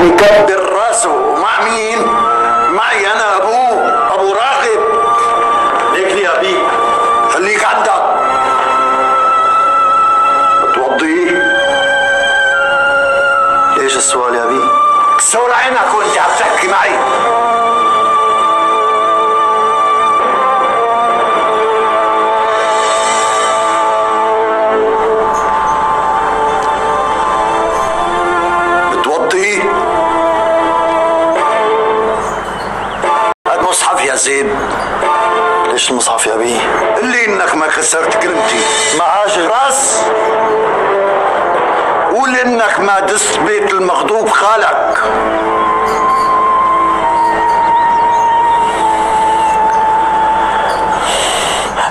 يعني كبر راسه. مع مين؟ معي انا ابو راغب. ليك لي يا بي، خليك عندك. بتوضيه؟ ليش السؤال يا بي؟ كسور عينك وانت عم تحكي معي. بتوضيه؟ هاد مصحف يا زيد. ليش المصحف يا بي؟ اللي انك ما كسرت كلمتي. معاش راس. قول انك ما دست بيت المغضوب خالك.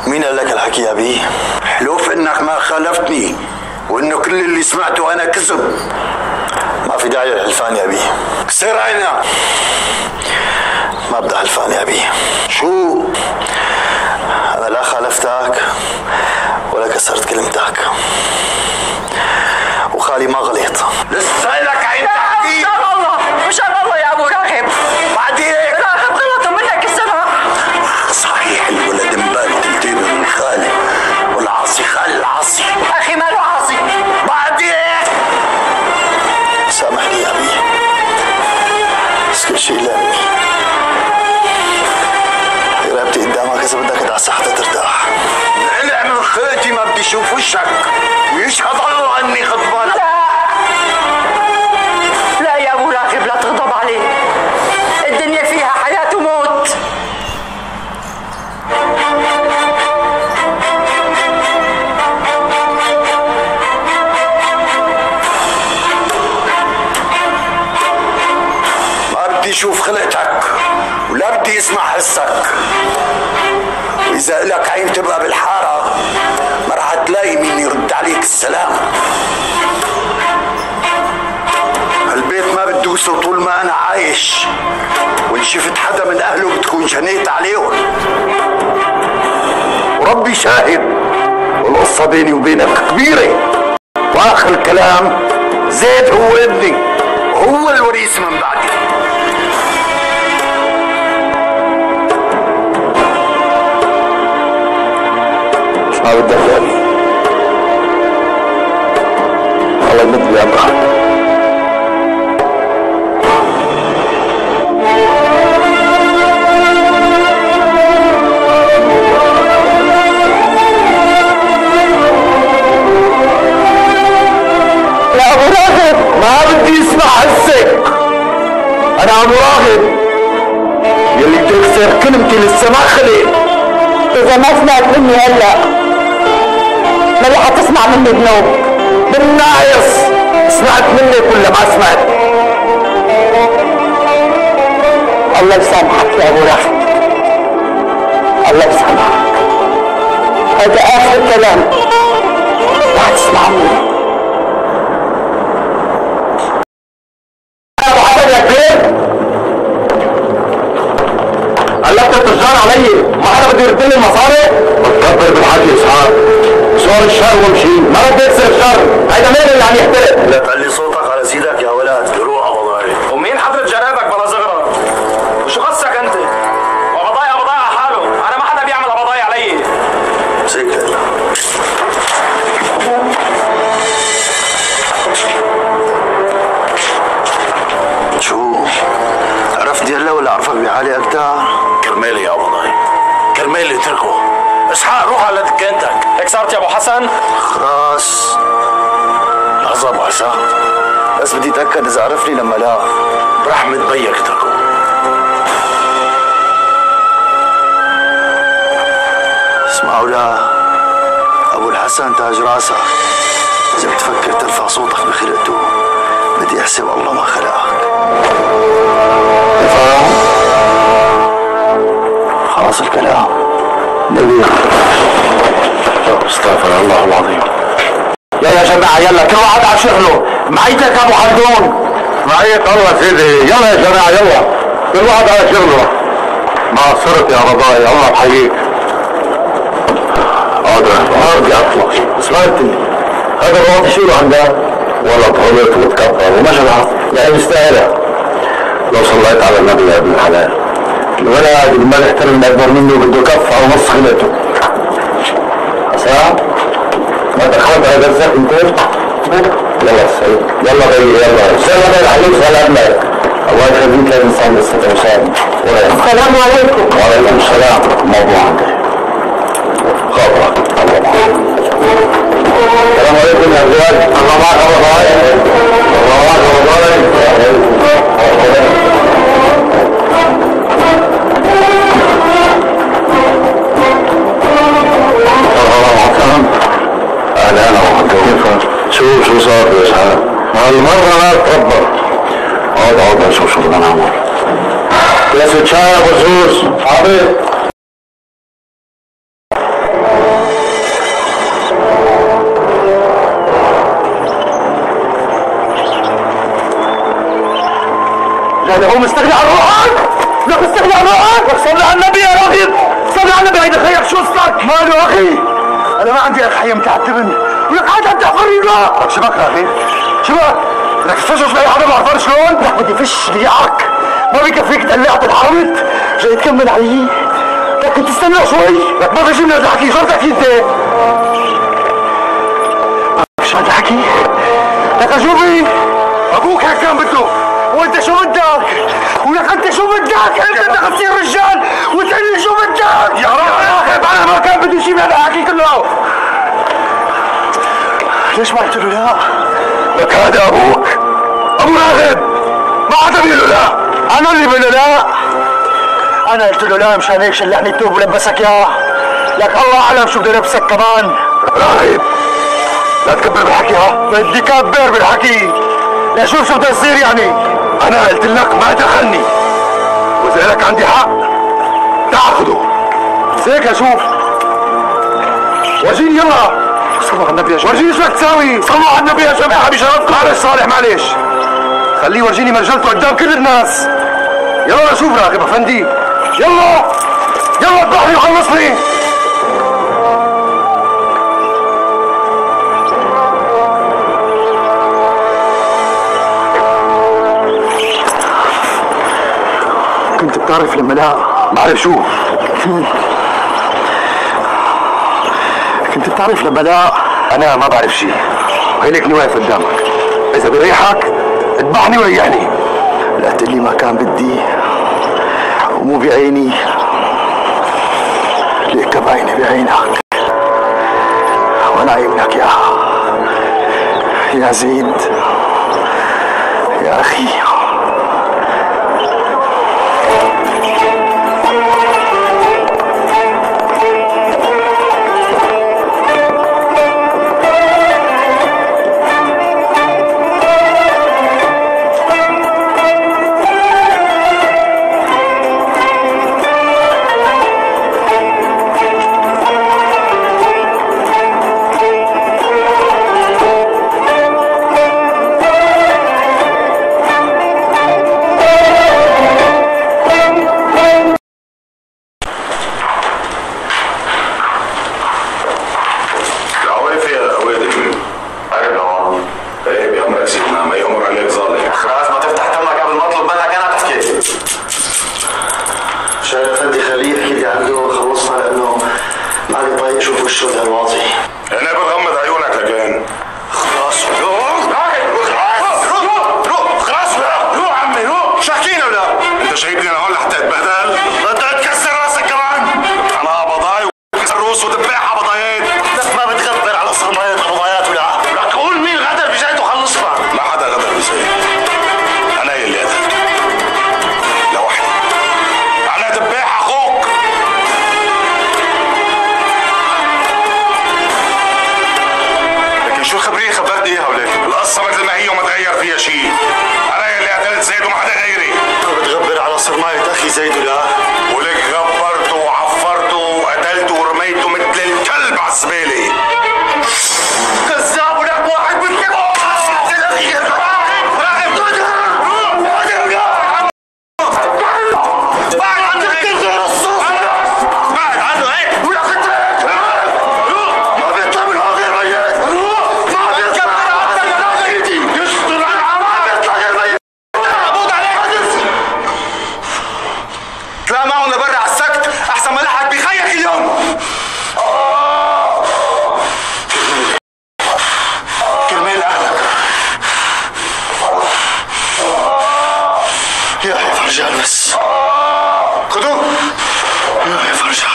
مين قال لك الحكي يا بي؟ حلوف انك ما خالفتني وانه كل اللي سمعته انا كذب. ما في داعي للحلفان يا بي. كسر عينك. ما بدي حلفان يا بي. شو؟ أنا لا خالفتك ولا كسرت كلمتك، وخالي ما غلط. لسه لك عين تحكي. مشان الله مشان الله يا ابو راغب. بعد هيك راغب غلط ومنك السماح. صحيح الولد مبال تلتين من خالي والعاصي خال العاصي. اخي ماله عاصي. بعد هيك سامحني يا بي، بس كل شيء لامي. رقبتي قدامك إذا بدك ادعس حتى ترتاح. علع من خيتي ما بدي اشوف وشك ويشهد الله اني غضبان. لا يا ابو راغب لا تغضب عليه، الدنيا فيها حياة وموت. ما بدي اشوف خلقتك ولا بدي اسمع حسك. واذا لك عين تبقى بالحاره ما راح تلاقي مين يرد عليك السلام. هالبيت ما بدوسه طول ما انا عايش، وان شفت حدا من اهله بتكون جنيت عليهم. وربي شاهد، والقصه بيني وبينك كبيره. واخر الكلام زيد هو ابني وهو الوريث من بعدي. ما بدك يا بي، الله يمد لي عمرك. يا ابو راغب ما بدي اسمع حسك. انا ابو راغب يلي تكسر كلمتي لسه ما خلق. اذا ما سمعت مني هلا ما رح تسمع مني بنوب. بالناقص سمعت منك ولا ما سمعت؟ الله يسامحك يا ابو راغب، الله يسامحك. هذا اخر كلام رح تسمع مني. ابو حسن يا كبير، قلبت التجار علي. ما انا بدي يرد لي المصاري. بتكبر بالحكي اسحاق. صار الشر ومشي. ما بدي اكسر الشر. هيدا مين اللي عم يحترق؟ لا تعلي صوتك على سيدك يا ولد. روح على بضايع. ومين حضرة جنابك بلا زغرة؟ وشو قصك انت؟ وبضايع على حاله، انا ما حدا بيعمل بضايع علي. سكت. شو؟ عرفت يلا ولا عرفك بحالي اكتر؟ كرمالي يا بضايع، كرمالي اتركه. اسحاق روح على دكانتك. هيك صارت يا ابو حسن؟ خلاص. لحظة ابو عساق، بس بدي اتاكد اذا عرفني لما لا. برحمة بيك اتركه. اسمعوا لا ابو الحسن تاج راسك. اذا بتفكر ترفع صوتك بخلقته بدي احسب الله ما خلقك. تفهم؟ خلاص الكلام. نبي استغفر الله العظيم. يا جماعة يلا كل واحد على شغله. معيتك ابو خلدون. معيت الله سيدي. يلا يا جماعة يلا كل واحد على شغله. ما صرت يا رضاي الله بحييك. ما بدي اطلع. سمعتني هذا الواطي شو له عندك؟ والله طولت وتكبر وما شبعت يعني مستاهلة. لو صليت على النبي يا ابن الحلال. الولد ما يحترم اكبر منه بده كف او نص خلقته. حسام ما دخلت على جزاك انت؟ يلا سيد يلا بي يلا بي عليك ولا ابنك. الله يخليك يا انسان لسه وسام. السلام عليكم. وعليكم السلام. موضوع عندي خبرك. السلام عليكم يا زواد. الله معك ابو ضايع. الله معك ابو ضايع. اهلا وسهلا. شو صار يا اسحاق؟ هالمرة لا تربى. اقعد اشوف شغلنا عمر. كاسة شاي يا ابو زوز. حاضر. لا هو مستغني عن روحك؟ لا مستغني عن روحك؟ صلي على النبي يا راغب. صلي على النبي. هيدا خيك شو صار؟ ماله اخي؟ انا ما عندي اخ حي متعتبني. ولك قاعد عم تحفرني لا. لك شبك يا اخي؟ شبك؟ بدك تفشش لاي حدا بعرفان شلون؟ لك بدي فش ليعك. ما بكفيك تقلعت الحرمت؟ جاي تكمل علي؟ لك كنت تستنى شوي. لك ما في شي من هذا الحكي. شو بتحكي انت؟ ما في شو هذا الحكي؟ لك اشوفي ابوك هيك كان بده. وانت شو بدك؟ ولك انت شو بدك؟ انت بدك تصير رجال وتقول لي شو بدك؟ يا راغب انا ما كان بدي شيء من هذا الحكي كله. ليش ما قلت له لا؟ لك هذا ابوك ابو راغب ما حدا بيقول له لا. انا اللي بقول له لا. انا قلت له لا مشان هيك شلحني الثوب ولبسك اياه. لك الله اعلم شو بده يلبسك كمان. راغب لا تكبر بالحكي. ها بدي كبر بالحكي. لا شوف شو بده يصير يعني. انا قلت لك ما دخلني. واذا لك عندي حق تاخذه. هيك اشوف. ورجيني يلا. صلوا على النبي يا شباب. ورجيني شو بدك تساوي؟ صلوا على النبي يا شباب. حبيبي شرفكم. معلش صالح معلش. خليه ورجيني مرجلته قدام كل الناس. يلا شوف راغب افندي. يلا يلا اذبحني وخلصني. كنت بتعرف لما لا بعرف شو؟ كنت بتعرف لما لا انا ما بعرف شيء وهيك واقف قدامك. اذا بريحك اذبحني وريحني. لا تقول لي ما كان بدي ومو بعيني. ليك باينه بعينك وانا عيونك يا زيد يا اخي. فرجان بس. خذوه يا فرجان.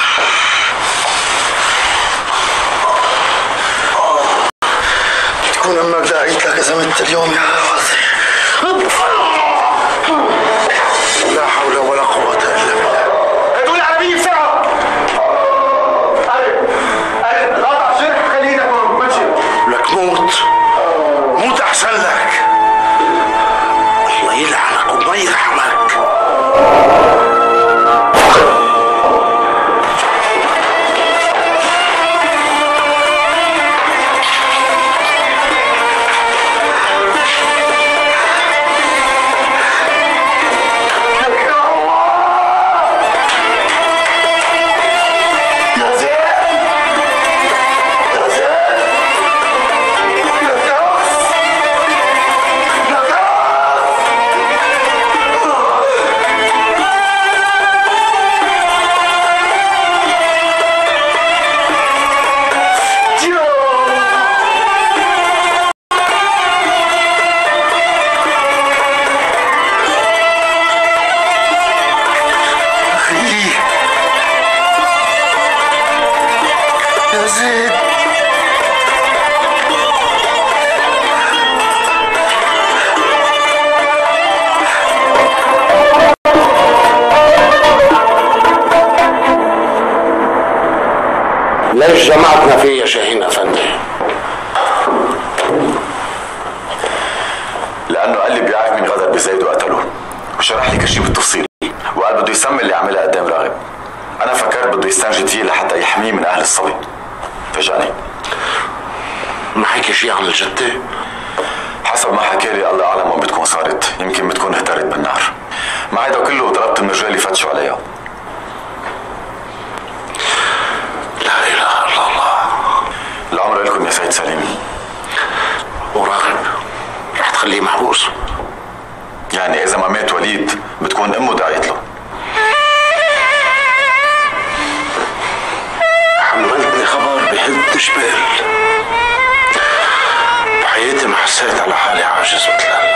تكون امك داعيت لك اذا مت اليوم يا غازي. لا حول ولا قوة الا بالله. هدول العربية بسرعة. ألف قاطع شرح خلي ايدك ماشي. لك موت احسن لك. الله يلعنك وما يرحمك. ليش جمعتنا فيه يا شاهين افندي؟ لانه قال لي بيعرف مين غدر بزيد وقتله وشرح لي كل شيء بالتفصيل، وقال بده يسمي اللي عملها قدام راغب. انا فكرت بده يستنجد فيه لحتى يحميه من اهل الصبي. فاجأني. ما حكي شيء عن الجدة؟ حسب ما حكى لي الله اعلم وين بتكون صارت، يمكن بتكون اهترت بالنار. مع هيدا كله طلبت من الرجال يفتشوا عليها. لا اله الا الله. الامر لكم يا سيد سليم. وراغب رح تخليه محبوس؟ يعني اذا ما مات وليد بتكون امه دعيت له. حملتني خبر بهد جبال. بحياتي ما حسيت على حالي عاجز مثل